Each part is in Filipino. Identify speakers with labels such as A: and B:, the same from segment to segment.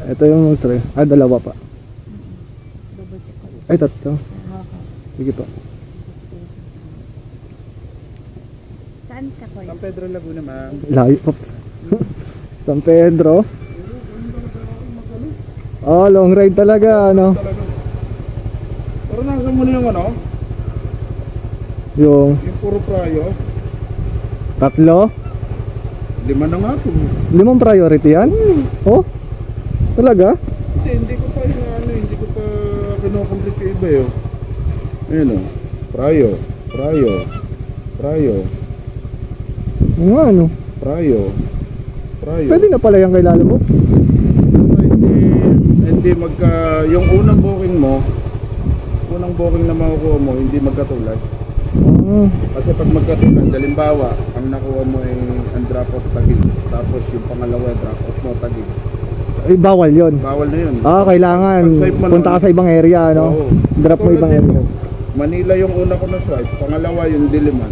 A: Ito yung monster. Ah, dalawa pa.
B: Double check ko.
A: Ay, tatlo.
B: Okay.
A: Sige po.
B: Saan ka ko?
C: San Pedro Laguna, ma'am.
A: Layo po. San Pedro. Oh, long ride talaga, ano?
C: Pero nasa mo na yung ano?
A: Yung
C: Yung puro prayo.
A: tatlo.
C: 5 na nga po.
A: 5 priority yan? Oh? Talaga?
C: Hindi ko pa yung ano, hindi ko pa kinukomplete yung iba yun. Ayun o. Prayo.
A: Yung ano?
C: Prayo.
A: Pwede na pala yung kay Lalo mo.
C: Basta hindi magka, yung unang booking na makukuha mo, hindi magkatulad.
A: Ah,
C: Kasi pag magkatulad, halimbawa, ang nakuha mo ay ang drop off Taguig. Tapos yung pangalawa, drop off mo Taguig.
A: ay, bawal yon.
C: Bawal na yun.
A: Ah, kailangan
C: Pag-swipe mo
A: punta ka sa ibang area, ano?
C: Oo.
A: Drop mo
C: Tulad
A: ibang
C: nito,
A: area.
C: Manila yung una ko na swipe, pangalawa yung Diliman.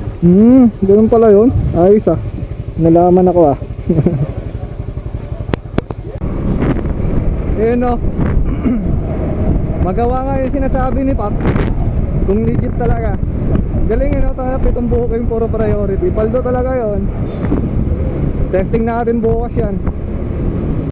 A: Ganun pala yun. Ayos ah. Nalaman ako ah. Ayun no. Magawa nga yung sinasabi ni Pops. Kung legit talaga. Galing yun, no? Tanggap itong buhok yung puro priority. Paldo talaga yon. Testing natin bukas yan.